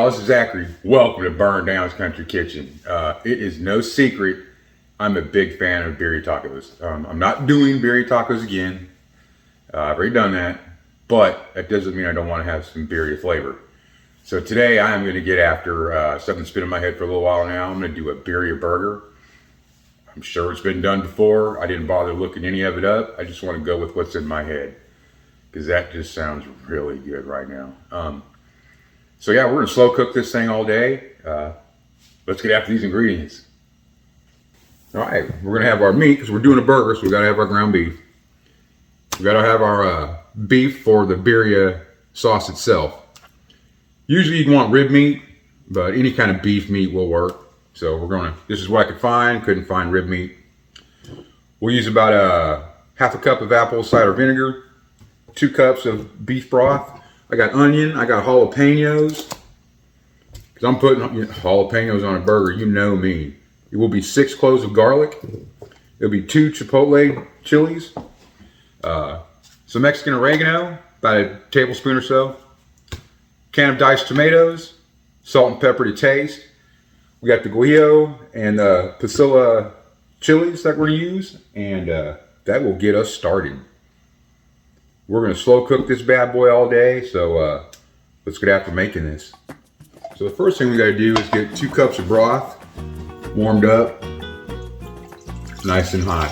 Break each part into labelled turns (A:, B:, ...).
A: y'all, this is Zachary. Welcome to Burn Down's Country Kitchen. It is no secret I'm a big fan of birria tacos. I'm not doing birria tacos again. I've already done that, but that doesn't mean I don't want to have some birria flavor. So today I am going to get after something that's been in my head for a little while now. I'm going to do a birria burger. I'm sure it's been done before. I didn't bother looking any of it up. I just want to go with what's in my head because that just sounds really good right now. So yeah, we're gonna slow cook this thing all day. Let's get after these ingredients. All right, we're gonna have our meat because we're doing a burger, so we gotta have our ground beef. We gotta have our beef for the birria sauce itself. Usually you'd want rib meat, but any kind of beef meat will work. So this is what I could find, couldn't find rib meat. We'll use about half a cup of apple cider vinegar, 2 cups of beef broth. I got onion, I got jalapenos, because I'm putting jalapenos on a burger, you know me. It will be 6 cloves of garlic. It'll be 2 chipotle chilies, some Mexican oregano, about a tablespoon or so, can of diced tomatoes, salt and pepper to taste. We got the guajillo and the pasilla chilies that we're gonna use, and that will get us started. We're gonna slow cook this bad boy all day, so let's get after making this. So the first thing we gotta do is get 2 cups of broth warmed up, nice and hot.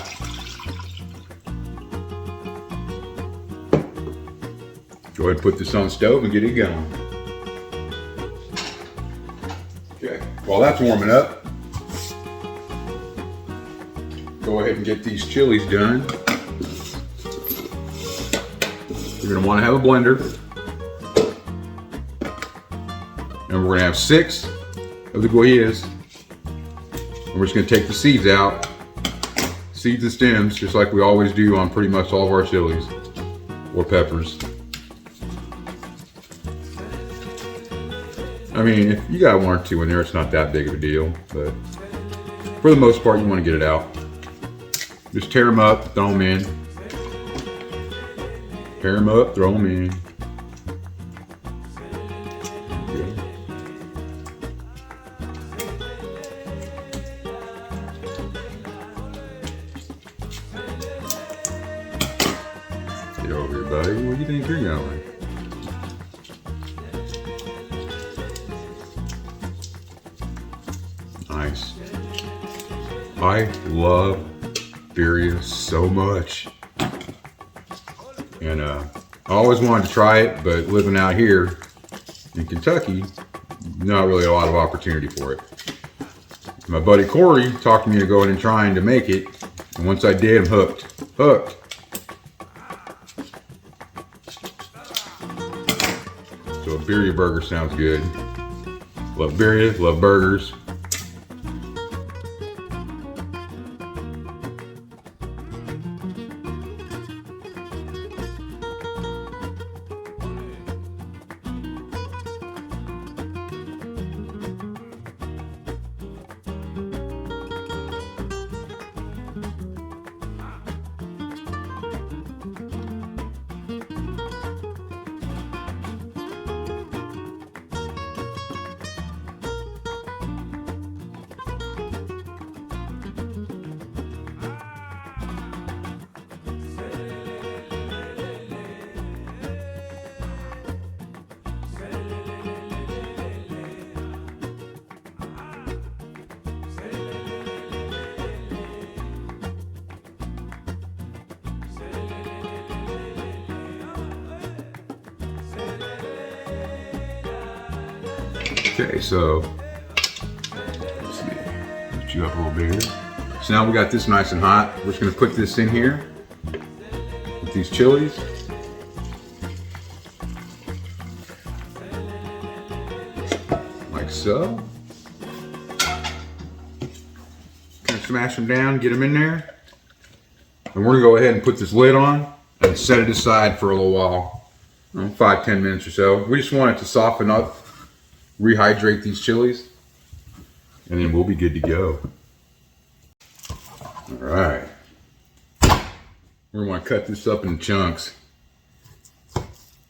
A: Go ahead and put this on the stove and get it going. Okay, while that's warming up, go ahead and get these chilies done. You're gonna wanna have a blender. And we're gonna have 6 of the guajillas. And we're just gonna take the seeds out. Seeds and stems, just like we always do on pretty much all of our chilies or peppers. I mean, if you got 1 or 2 in there, it's not that big of a deal, but for the most part, you wanna get it out. Just tear them up, throw them in. Tear them up, throw them in. Okay. Get over here, buddy. Where do you think you're going? Nice. I love birria so much. And I always wanted to try it, but living out here in Kentucky, not really a lot of opportunity for it. My buddy Corey talked me to go in and trying to make it, and once I did, I'm hooked. Hooked. So a birria burger sounds good. Love birria, love burgers. Okay, so let's see, lift you up a little bit here. So now we got this nice and hot. We're just gonna put this in here with these chilies. Like so. Gonna smash them down, get them in there. And we're gonna go ahead and put this lid on and set it aside for a little while, 5-10 minutes or so. We just want it to soften up, rehydrate these chilies, and then we'll be good to go. All right. We're gonna cut this up in chunks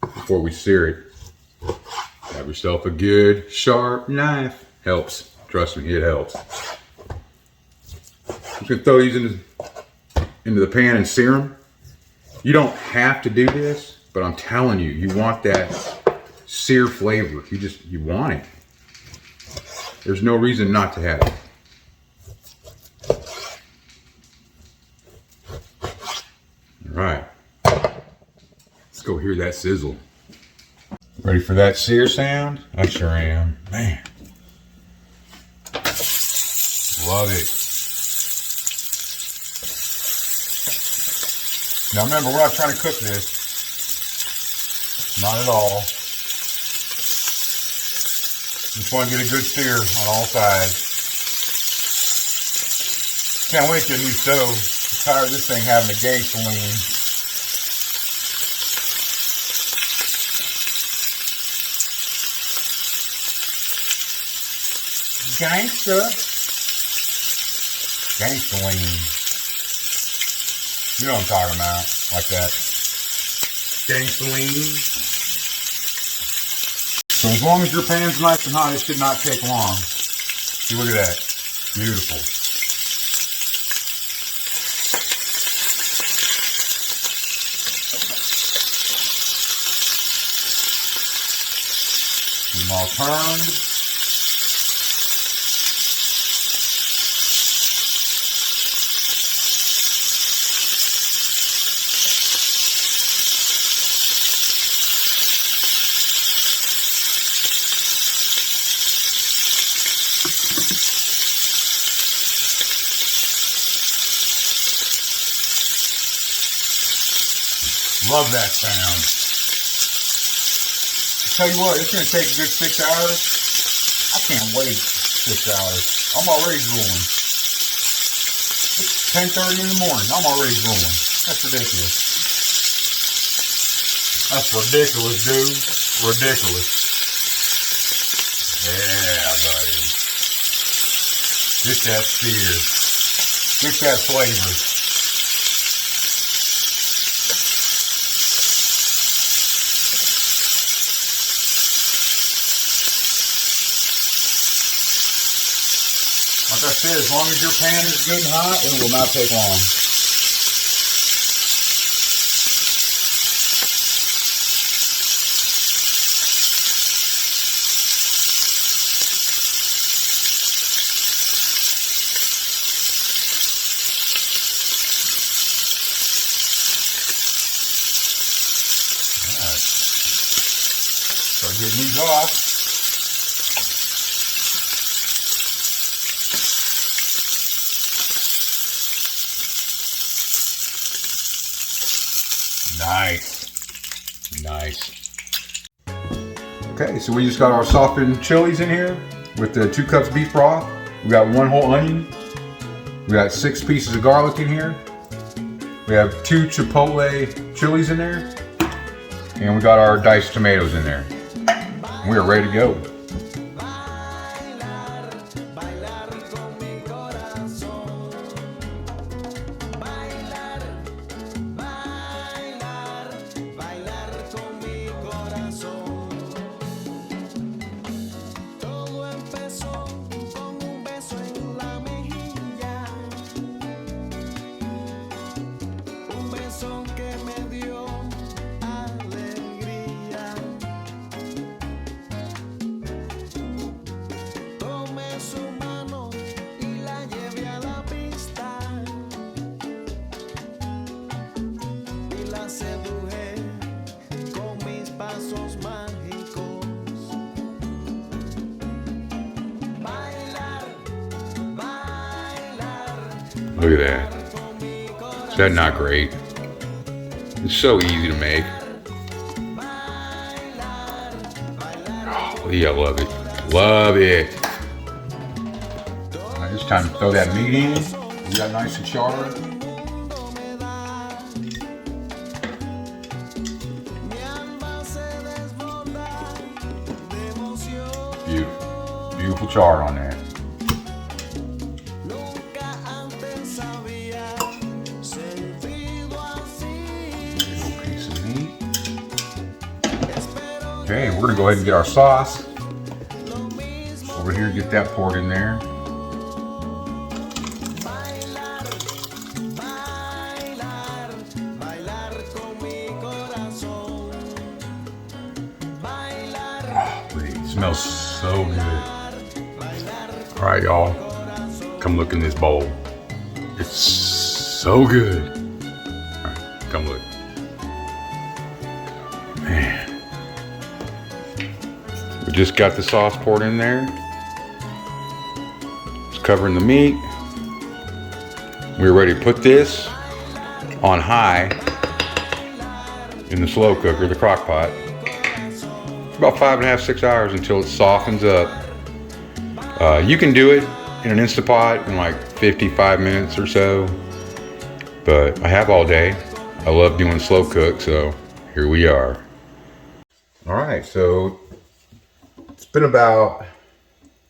A: before we sear it. Have yourself a good sharp knife. Helps. Trust me, it helps. I'm just gonna throw these into the pan and sear them. You don't have to do this, but I'm telling you, you want that sear flavor. You want it. There's no reason not to have it. All right. Let's go hear that sizzle. Ready for that sear sound? I sure am. Man. Love it. Now remember, we're not trying to cook this. Not at all. Just want to get a good sear on all sides. Can't wait to get a new stove. I'm tired of this thing having a gasoline. Gasoline. You know what I'm talking about. Like that. Gasoline. So as long as your pan's nice and hot, it should not take long. See, look at that. Beautiful. Get them all turned. Love that sound. I tell you what, it's going to take a good 6 hours. I can't wait 6 hours. I'm already drooling. It's 10:30 in the morning. I'm already drooling. That's ridiculous. That's ridiculous, dude. Ridiculous. Yeah, buddy. Just that sear. Just that flavor. Like I said, as long as your pan is good and hot, it will not take long. All right. Start getting these off. Nice. Okay, so we just got our softened chilies in here with the 2 cups beef broth. We got 1 whole onion. We got 6 pieces of garlic in here. We have 2 chipotle chilies in there. And we got our diced tomatoes in there. We are ready to go. Look at that. Is that not great? It's so easy to make. Oh, yeah, love it. Love it. All right, it's time to throw that meat in. We got nice and charred. Beautiful. Beautiful char on there. Okay, we're gonna go ahead and get our sauce over here, get that poured in there. It smells so good. All right, y'all, come look in this bowl. It's so good. All right, come look. Man, we just got the sauce poured in there. It's covering the meat. We're ready to put this on high in the slow cooker, the crock pot. About 5.5, 6 hours until it softens up. You can do it in an Instapot in like 55 minutes or so, but I have all day. I love doing slow cook, so here we are. All right, so it's been about,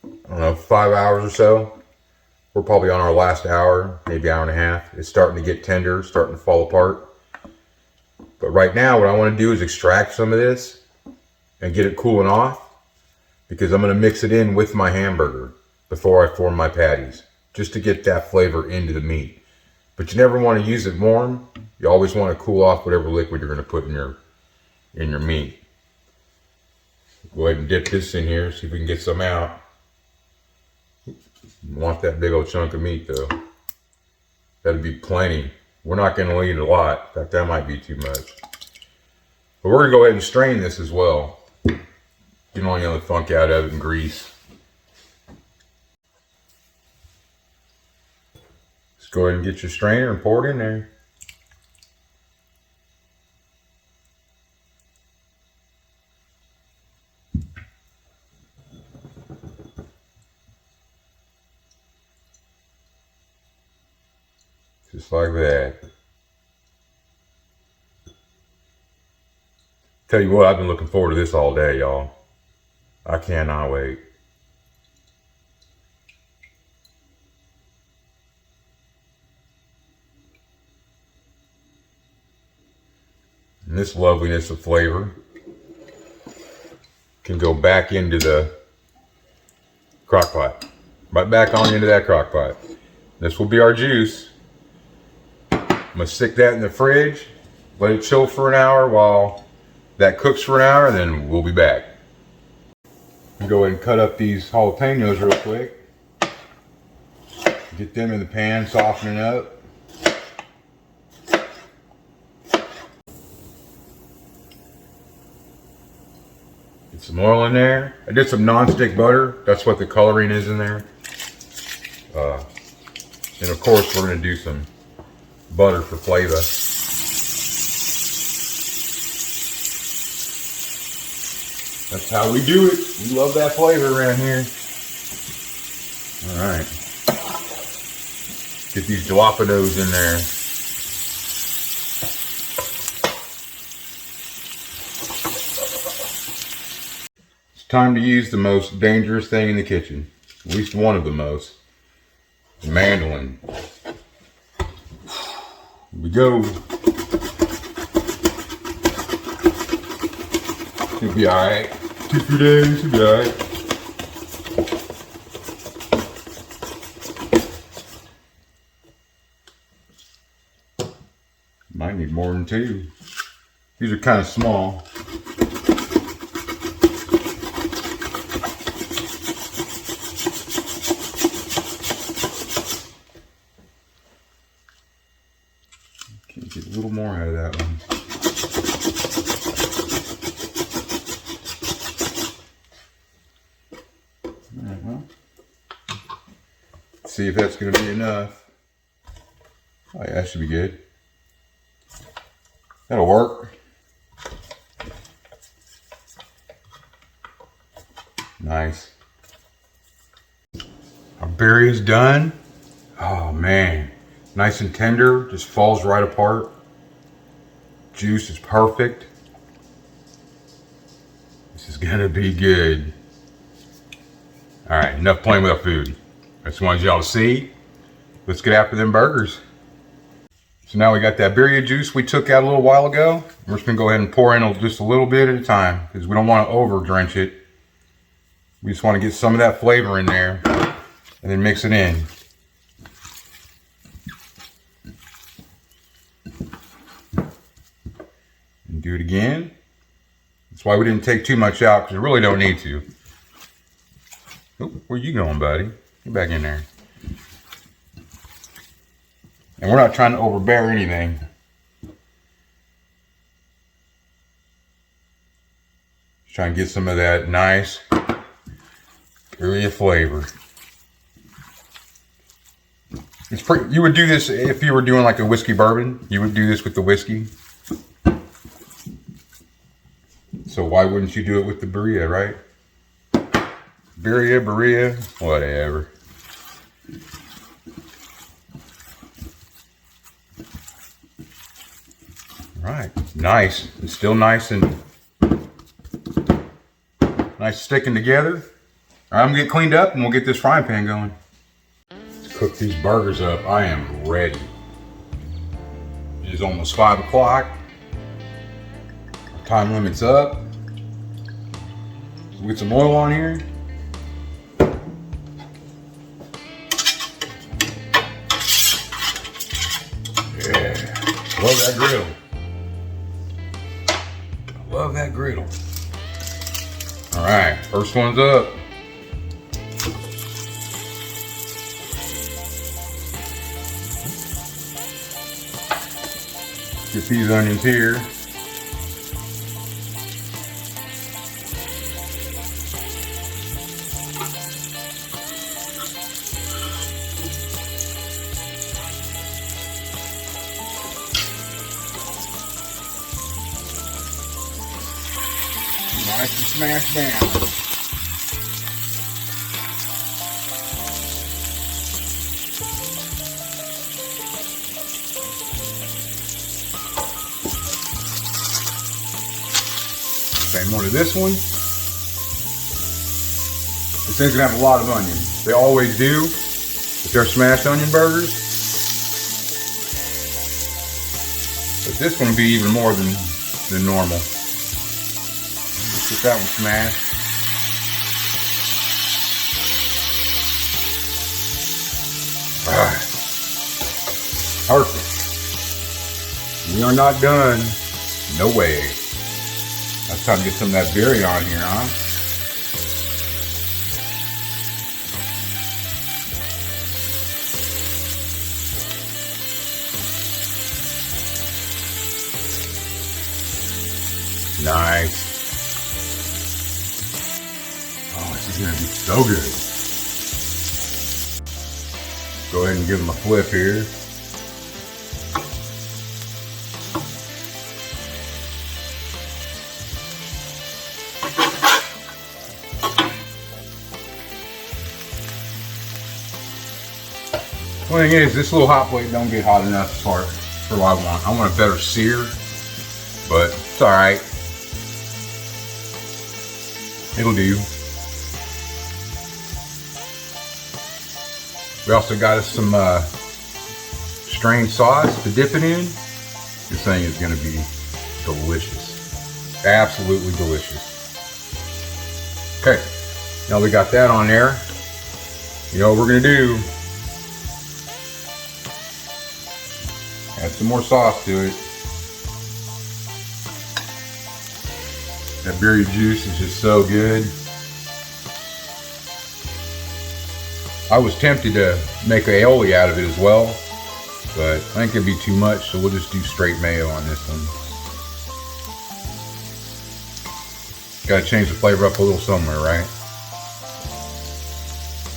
A: I don't know, 5 hours or so. We're probably on our last hour, maybe hour and a half. It's starting to get tender, starting to fall apart. But right now, what I want to do is extract some of this and get it cooling off, because I'm going to mix it in with my hamburger before I form my patties, just to get that flavor into the meat. But you never want to use it warm. You always want to cool off whatever liquid you're going to put in your meat. Go ahead and dip this in here, see if we can get some out. Want that big old chunk of meat though. That'd be plenty. We're not going to eat a lot. In fact, that might be too much. But we're going to go ahead and strain this as well. Get all the other funk out of it and grease. Just go ahead and get your strainer and pour it in there. Just like that. Tell you what, I've been looking forward to this all day, y'all. I cannot wait. And this loveliness of flavor can go back into the crock pot. Right back on into that crock pot. This will be our juice. I'm gonna stick that in the fridge, let it chill for an hour while that cooks for an hour, and then we'll be back. Go ahead and cut up these jalapenos real quick. Get them in the pan, softening up. Get some oil in there. I did some non-stick butter. That's what the coloring is in there. And of course, we're going to do some butter for flavor. That's how we do it. We love that flavor around here. All right. Get these jalapenos in there. It's time to use the most dangerous thing in the kitchen. At least one of the most. The mandolin. Here we go. It'll be alright. 2-3 days, it'll be alright. Might need more than 2. These are kind of small. Can get a little more out of that one. Alright, well. See if that's going to be enough. Oh yeah, that should be good. That'll work. Nice. Our birria is done. Oh man, nice and tender, just falls right apart. Juice is perfect. This is gonna be good. All right, enough playing with our food. I just wanted y'all to see. Let's get after them burgers. So now we got that birria juice we took out a little while ago. We're just gonna go ahead and pour in just a little bit at a time because we don't want to over drench it. We just want to get some of that flavor in there and then mix it in. And do it again. That's why we didn't take too much out because we really don't need to. Oh, where you going, buddy? Get back in there. And we're not trying to overbear anything. Just trying to get some of that nice birria flavor. It's pretty. You would do this if you were doing like a whiskey bourbon. You would do this with the whiskey. So why wouldn't you do it with the birria, right? Birria, whatever. All right, nice. It's still nice and nice sticking together. All right, I'm gonna get cleaned up and we'll get this frying pan going. Let's cook these burgers up. I am ready. It is almost 5 o'clock. Time limit's up. We'll get some oil on here. Yeah, love that griddle. Love that griddle. All right, first one's up. Get these onions here. Nice and smashed down. Same one to this one. This thing's gonna have a lot of onion. They always do with their smashed onion burgers. But this one will be even more than normal. Let's get that one smashed. Alright. Perfect. We are not done. No way. That's time to get some of that birria on here, huh? Nice. Oh, this is gonna be so good. Go ahead and give them a flip here. The thing is, this little hot plate don't get hot enough for what I want. I want a better sear, but it's all right. It'll do. We also got us some strained sauce to dip it in. This thing is going to be delicious. Absolutely delicious. Okay, now we got that on there. You know what we're going to do? Add some more sauce to it. That birria juice is just so good. I was tempted to make aioli out of it as well, but I think it'd be too much, so we'll just do straight mayo on this one. Gotta change the flavor up a little somewhere, right?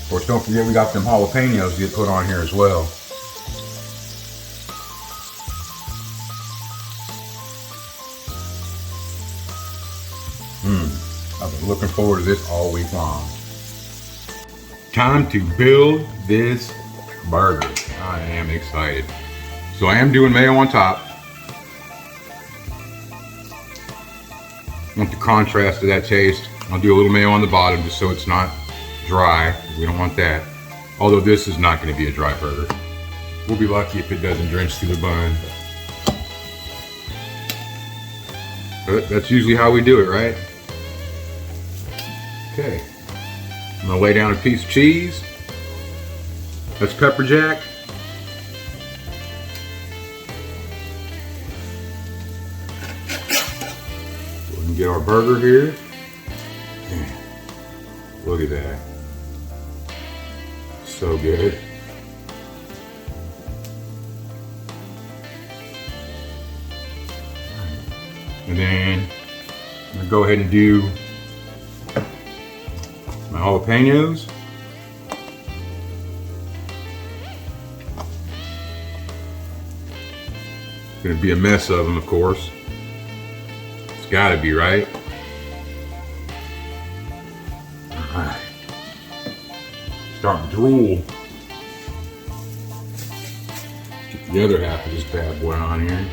A: Of course, don't forget we got them jalapenos to get put on here as well. I've been looking forward to this all week long. Time to build this burger. I am excited. So I am doing mayo on top. Want the contrast to that taste. I'll do a little mayo on the bottom just so it's not dry. We don't want that. Although this is not going to be a dry burger. We'll be lucky if it doesn't drench through the bun. But that's usually how we do it, right? Okay. I'm gonna lay down a piece of cheese. That's pepper jack. We can get our burger here. Man, look at that. So good. And then I'm gonna go ahead and do my jalapenos. It's gonna be a mess of them, of course. It's gotta be, right? Alright. Starting to drool. Get the other half of this bad boy on here.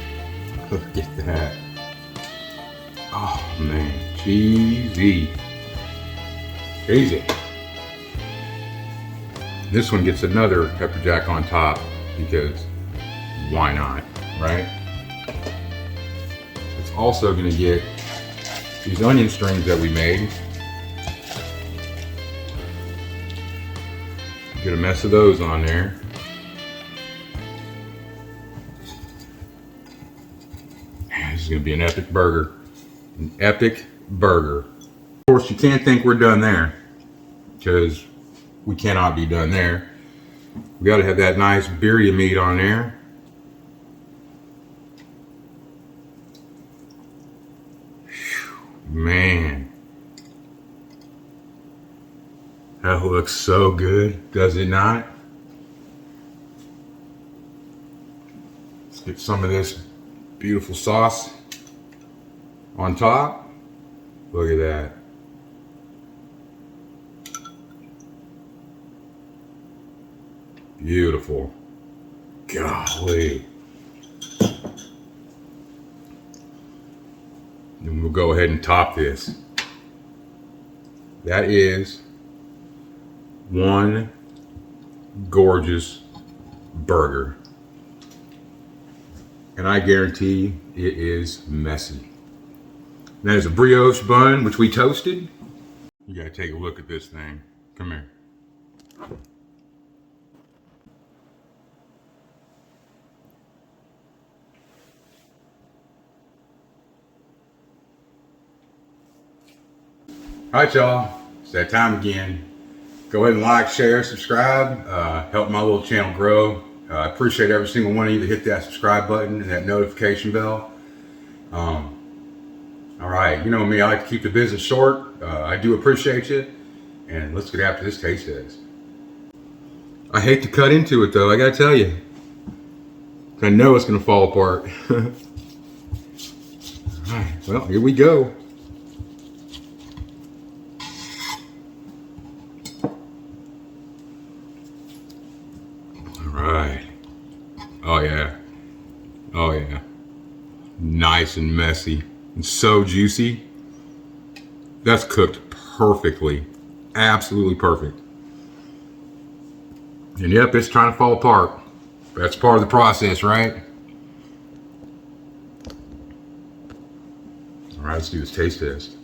A: Look at that. Oh man, cheesy. Cheesy. This one gets another pepper jack on top because why not, right? It's also gonna get these onion strings that we made. Get a mess of those on there. Man, this is gonna be an epic burger. An epic burger. Of course, you can't think we're done there, because we cannot be done there. We got to have that nice birria meat on there. Whew, man, that looks so good, does it not? Let's get some of this beautiful sauce on top. Look at that. Beautiful. Golly. Then we'll go ahead and top this. That is one gorgeous burger. And I guarantee it is messy. And that is a brioche bun, which we toasted. You gotta take a look at this thing. Come here. All right, y'all, it's that time again. Go ahead and like, share, subscribe, help my little channel grow. I appreciate every single one of you that hit that subscribe button and that notification bell. All right, you know me, I like to keep the business short. I do appreciate you, and let's get after this taste test. I hate to cut into it though, I gotta tell you. I know it's gonna fall apart. All right, well, here we go. Right. Oh yeah. Oh yeah. Nice and messy and so juicy. That's cooked perfectly. Absolutely perfect. And yep, it's trying to fall apart. That's part of the process, right? All right, let's do this taste test.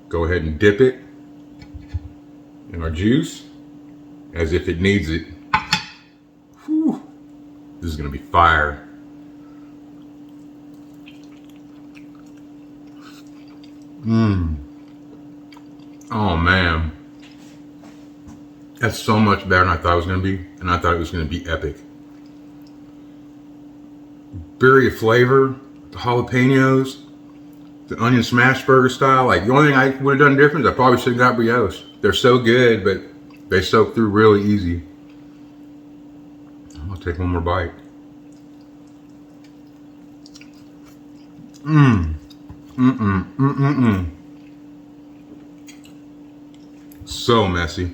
A: Go ahead and dip it in our juice as if it needs it. Whew. This is gonna be fire. Oh man. That's so much better than I thought it was gonna be, and I thought it was gonna be epic. Birria flavor, the jalapenos, the onion smash burger style. Like, the only thing I would have done different is I probably should have got brioche. They're so good, but they soak through really easy. I'll take one more bite. So messy.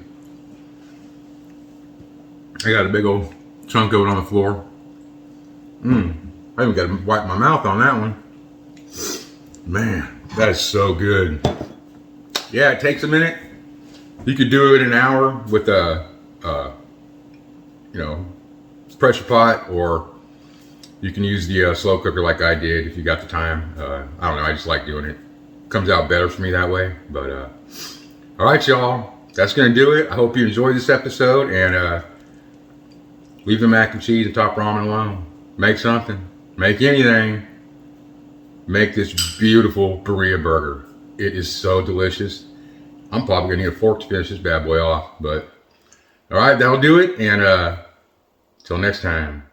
A: I got a big old chunk of it on the floor. I even got to wipe my mouth on that one. Man, that is so good. Yeah, it takes a minute. You could do it in an hour with a pressure pot, or you can use the slow cooker like I did if you got the time. I don't know, I just like doing it. Comes out better for me that way. But all right, y'all, that's gonna do it. I hope you enjoyed this episode, and leave the mac and cheese and top ramen alone. Make something. Make anything. Make this beautiful Birria burger. It is so delicious. I'm probably gonna need a fork to finish this bad boy off, but all right, that'll do it. And till next time.